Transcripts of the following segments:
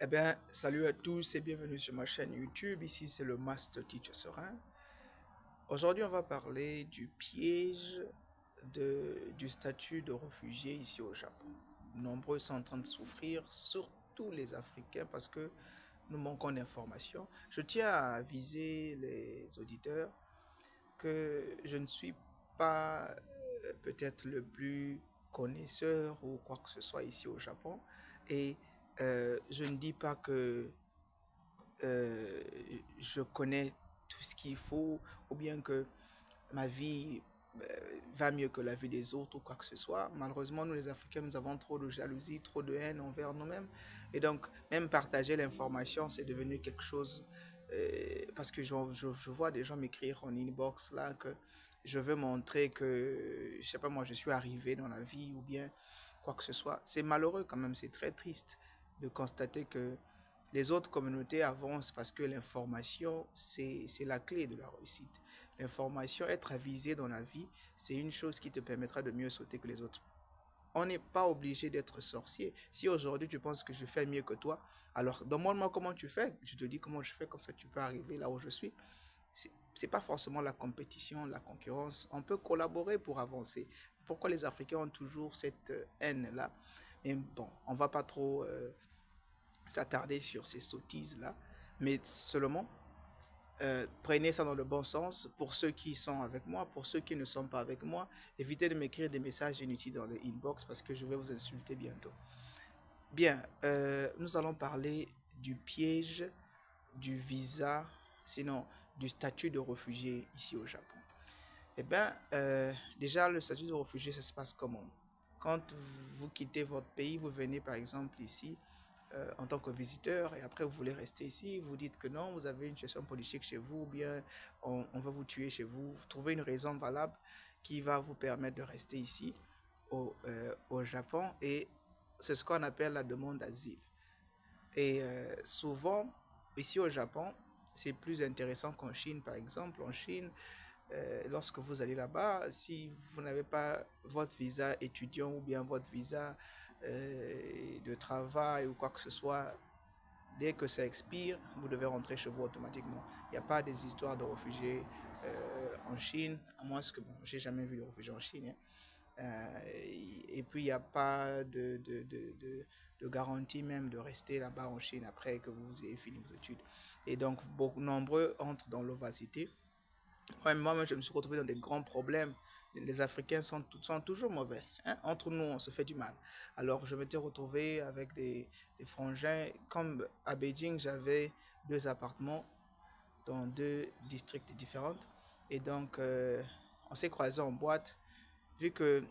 Eh bien, salut à tous et bienvenue sur ma chaîne YouTube. Ici, c'est le Master Teacher Serein. Aujourd'hui, on va parler du piège du statut de réfugié ici au Japon. Nombreux sont en train de souffrir, surtout les Africains, parce que nous manquons d'informations. Je tiens à aviser les auditeurs que je ne suis pas peut-être le plus connaisseur ou quoi que ce soit ici au Japon. Et je ne dis pas que euh, je connais tout ce qu'il faut, ou bien que ma vie va mieux que la vie des autres ou quoi que ce soit. Malheureusement, nous les Africains, nous avons trop de jalousie, trop de haine envers nous-mêmes. Et donc, même partager l'information, c'est devenu quelque chose... parce que je vois des gens m'écrire en inbox là que je veux montrer que, je sais pas moi, je suis arrivé dans la vie ou bien quoi que ce soit. C'est malheureux quand même, c'est très triste de constater que les autres communautés avancent parce que l'information, c'est la clé de la réussite. L'information, être avisé dans la vie, c'est une chose qui te permettra de mieux sauter que les autres. On n'est pas obligé d'être sorcier. Si aujourd'hui tu penses que je fais mieux que toi, alors demande-moi comment tu fais. Je te dis comment je fais, comme ça tu peux arriver là où je suis. C'est pas forcément la compétition, la concurrence. On peut collaborer pour avancer. Pourquoi les Africains ont toujours cette haine-là? Mais bon, on va pas trop s'attarder sur ces sottises-là, mais seulement prenez ça dans le bon sens pour ceux qui sont avec moi, pour ceux qui ne sont pas avec moi. Évitez de m'écrire des messages inutiles dans le inbox parce que je vais vous insulter bientôt. Bien, nous allons parler du piège du visa, sinon du statut de réfugié ici au Japon. Eh bien, déjà, le statut de réfugié, ça se passe comment? Quand vous quittez votre pays, vous venez par exemple ici en tant que visiteur et après vous voulez rester ici, vous dites que non, vous avez une situation politique chez vous ou bien on va vous tuer chez vous. Vous trouvez une raison valable qui va vous permettre de rester ici au Japon et c'est ce qu'on appelle la demande d'asile. Et souvent, ici au Japon, c'est plus intéressant qu'en Chine, par exemple. En Chine, lorsque vous allez là-bas, si vous n'avez pas votre visa étudiant ou bien votre visa de travail ou quoi que ce soit, dès que ça expire, vous devez rentrer chez vous automatiquement. Il n'y a pas des histoires de réfugiés en Chine, à moins que, bon, j'ai jamais vu de réfugiés en Chine, hein. Et puis, il n'y a pas de garantie même de rester là-bas en Chine après que vous ayez fini vos études. Et donc, beaucoup, nombreux entrent dans l'ovacité. Ouais, moi, je me suis retrouvé dans des grands problèmes. Les Africains sont toujours mauvais, hein. Entre nous, on se fait du mal. Alors, je m'étais retrouvé avec des frangins. Comme à Beijing, j'avais deux appartements dans deux districts différents. Et donc, on s'est croisés en boîte. Vu que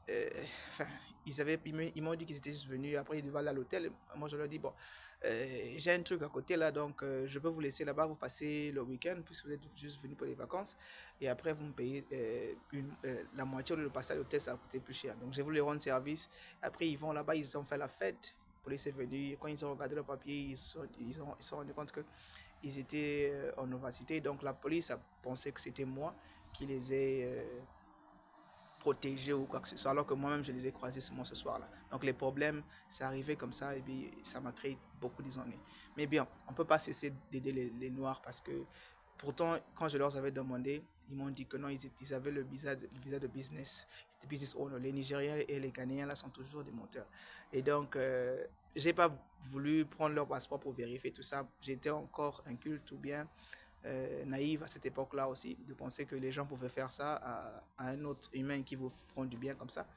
euh, enfin, ils m'ont dit qu'ils étaient juste venus, après ils devaient aller à l'hôtel. Moi, je leur ai dit, bon, j'ai un truc à côté là, donc je peux vous laisser là-bas, vous passez le week-end, puisque vous êtes juste venus pour les vacances, et après vous me payez la moitié de le passer à l'hôtel, ça va coûter plus cher. Donc j'ai voulu les rendre service. Après, ils vont là-bas, ils ont fait la fête. La police est venue, quand ils ont regardé le papier, ils sont rendus compte que ils étaient en ovacité. Donc la police a pensé que c'était moi qui les ai protégés ou quoi que ce soit, alors que moi-même je les ai croisés seulement ce soir-là. Donc les problèmes, c'est arrivé comme ça et puis ça m'a créé beaucoup d'ennuis. Mais bien, on ne peut pas cesser d'aider les Noirs parce que pourtant, quand je leur avais demandé, ils m'ont dit que non, ils avaient le visa de business, c'était business owner. Les Nigériens et les Ghanéens là sont toujours des monteurs. Et donc, j'ai pas voulu prendre leur passeport pour vérifier tout ça. J'étais encore inculte ou bien naïve à cette époque-là aussi, de penser que les gens pouvaient faire ça à un autre humain qui vous font du bien comme ça.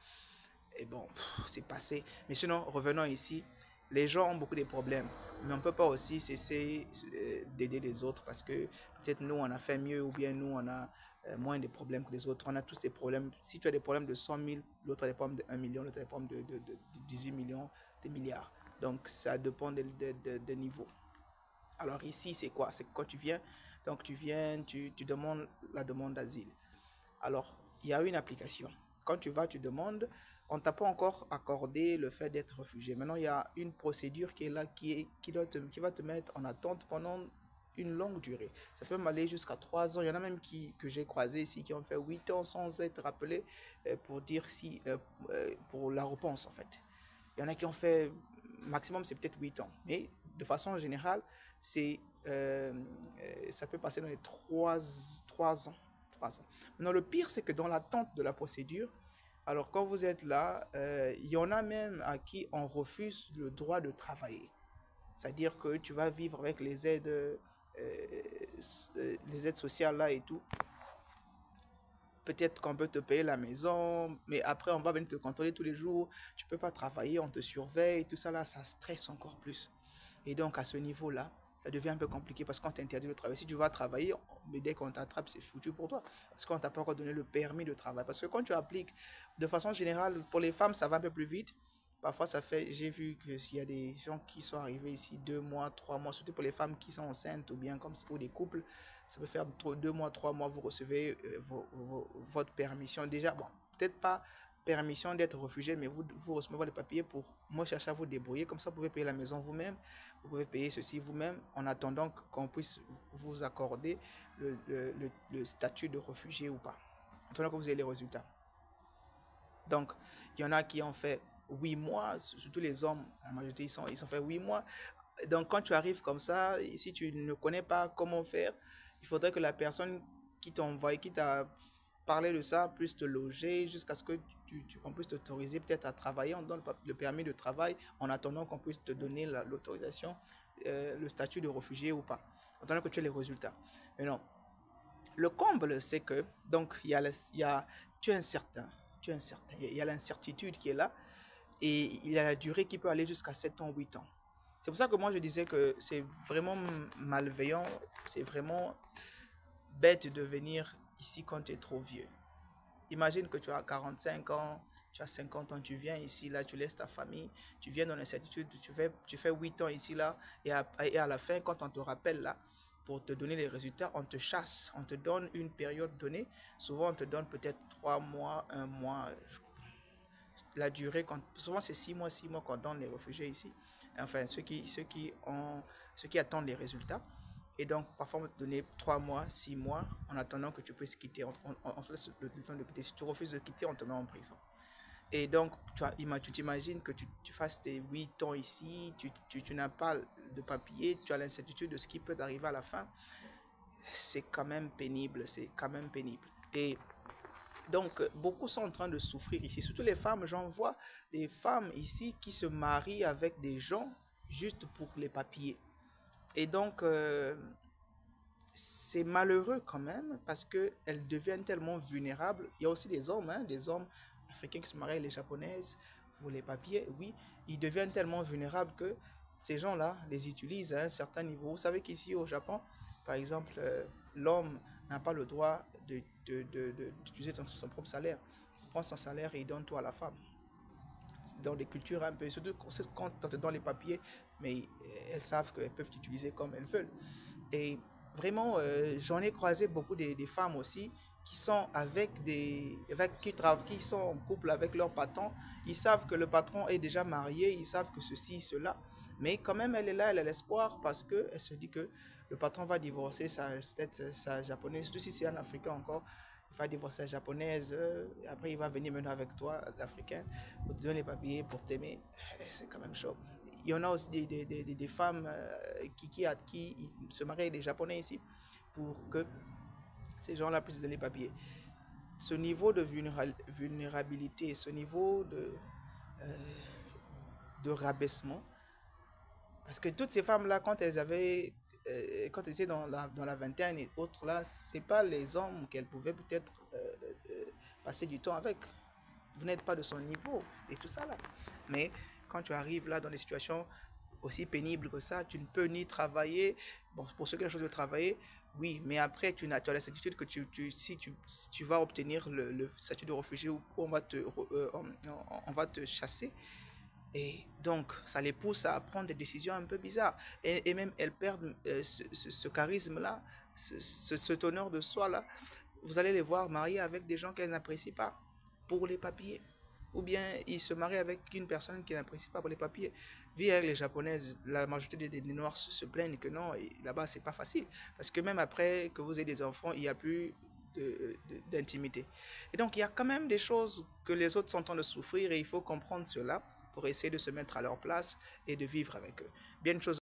Et bon, c'est passé. Mais sinon, revenons ici. Les gens ont beaucoup de problèmes, mais on ne peut pas aussi cesser d'aider les autres parce que peut-être nous, on a fait mieux ou bien nous, on a moins de problèmes que les autres. On a tous des problèmes. Si tu as des problèmes de 100 000, l'autre a des problèmes de 1 million, l'autre a des problèmes de 18 millions, des milliards. Donc, ça dépend des niveaux. Alors ici, c'est quoi? C'est que quand tu viens, donc tu viens, tu demandes la demande d'asile. Alors, il y a une application. Quand tu vas, tu demandes, on ne t'a pas encore accordé le fait d'être réfugié. Maintenant, il y a une procédure qui est là, qui va te mettre en attente pendant une longue durée. Ça peut m'aller jusqu'à 3 ans. Il y en a même que j'ai croisé ici qui ont fait 8 ans sans être rappelés pour dire si, pour la réponse en fait. Il y en a qui ont fait maximum c'est peut-être 8 ans. Mais de façon générale, c'est, ça peut passer dans les 3 ans. 3 ans. Maintenant, le pire, c'est que dans l'attente de la procédure, alors quand vous êtes là, il y en a même à qui on refuse le droit de travailler. C'est-à-dire que tu vas vivre avec les aides sociales là et tout. Peut-être qu'on peut te payer la maison, mais après on va venir te contrôler tous les jours. Tu peux pas travailler, on te surveille, tout ça là, ça stresse encore plus. Et donc à ce niveau-là, ça devient un peu compliqué parce qu'on t'interdit de travailler. Si tu vas travailler, mais dès qu'on t'attrape, c'est foutu pour toi. Parce qu'on t'a pas encore donné le permis de travail. Parce que quand tu appliques, de façon générale, pour les femmes, ça va un peu plus vite. Parfois, ça fait, j'ai vu qu'il y a des gens qui sont arrivés ici 2 mois, 3 mois, surtout pour les femmes qui sont enceintes ou bien comme pour des couples, ça peut faire 2 mois, 3 mois, vous recevez votre permission. Déjà, bon, peut-être pas permission d'être réfugié, mais vous recevez les papiers pour moi chercher à vous débrouiller. Comme ça, vous pouvez payer la maison vous-même, vous pouvez payer ceci vous-même en attendant qu'on puisse vous accorder le statut de réfugié ou pas. En attendant que vous ayez les résultats. Donc, il y en a qui ont fait 8 mois, surtout les hommes, la majorité, ils ont fait 8 mois. Donc, quand tu arrives comme ça, si tu ne connais pas comment faire, il faudrait que la personne qui t'a envoyé, qui t'a parlé de ça, puisse te loger jusqu'à ce que on puisse t'autoriser peut-être à travailler. On donne le permis de travail en attendant qu'on puisse te donner l'autorisation, le statut de réfugié ou pas, en attendant que tu aies les résultats. Mais non, le comble, c'est que, donc, tu es incertain, il y a l'incertitude qui est là, et il y a la durée qui peut aller jusqu'à 7 ans, 8 ans. C'est pour ça que moi je disais que c'est vraiment malveillant, c'est vraiment bête de venir ici quand tu es trop vieux. Imagine que tu as 45 ans, tu as 50 ans, tu viens ici, là, tu laisses ta famille, tu viens dans l'incertitude, tu fais 8 ans ici, là, et à la fin, quand on te rappelle, là, pour te donner les résultats, on te chasse, on te donne une période donnée. Souvent, on te donne peut-être 3 mois, 1 mois. La durée, souvent c'est 6 mois qu'on donne les réfugiés ici. Enfin, ceux qui attendent les résultats. Et donc, parfois, on va te donner 3 mois, 6 mois, en attendant que tu puisses quitter. On te laisse le temps de quitter. Si tu refuses de quitter, on te met en prison. Et donc, tu t'imagines que tu fasses tes 8 ans ici, tu n'as pas de papier, tu as l'incertitude de ce qui peut t'arriver à la fin. C'est quand même pénible, c'est quand même pénible. Et donc, beaucoup sont en train de souffrir ici, surtout les femmes. J'en vois des femmes ici qui se marient avec des gens juste pour les papiers. Et donc, c'est malheureux quand même parce qu'elles deviennent tellement vulnérables. Il y a aussi des hommes africains qui se marient avec les japonaises pour les papiers. Oui, ils deviennent tellement vulnérables que ces gens-là les utilisent à un certain niveau. Vous savez qu'ici au Japon, par exemple, l'homme n'a pas le droit d'utiliser son propre salaire. Il prend son salaire et il donne tout à la femme. Dans des cultures un peu, surtout quand on te donne les papiers, mais elles savent qu'elles peuvent t'utiliser comme elles veulent. Et vraiment, j'en ai croisé beaucoup des femmes aussi qui sont qui sont en couple avec leur patron. Ils savent que le patron est déjà marié, ils savent que ceci, cela. Mais quand même, elle est là, elle a l'espoir parce qu'elle se dit que le patron va divorcer peut-être sa japonaise, surtout si c'est un Africain encore. Il va divorcer sa japonaise, après il va venir maintenant avec toi, l'Africain, pour te donner les papiers, pour t'aimer. C'est quand même chaud. Il y en a aussi des femmes qui se marient avec des Japonais ici pour que ces gens-là puissent donner les papiers. Ce niveau de vulnérabilité, ce niveau de rabaissement, parce que toutes ces femmes-là, quand elles étaient dans la vingtaine et autres là, c'est pas les hommes qu'elles pouvaient peut-être passer du temps avec. Vous n'êtes pas de son niveau et tout ça là. Mais quand tu arrives là dans des situations aussi pénibles que ça, tu ne peux ni travailler. Bon, pour ceux qui ont la chose de travailler, oui, mais après tu as la certitude que si tu vas obtenir le statut de réfugié ou on va te chasser. Et donc, ça les pousse à prendre des décisions un peu bizarres. Et même, elles perdent ce charisme-là, cet honneur de soi-là. Vous allez les voir mariés avec des gens qu'elles n'apprécient pas pour les papiers. Ou bien, ils se marient avec une personne qu'ils n'apprécient pas pour les papiers. Vu avec les Japonaises, la majorité des Noirs se plaignent que non, là-bas, c'est pas facile. Parce que même après que vous ayez des enfants, il n'y a plus d'intimité. Et donc, il y a quand même des choses que les autres sont en train de souffrir et il faut comprendre cela. pour essayer de se mettre à leur place et de vivre avec eux. Bien de choses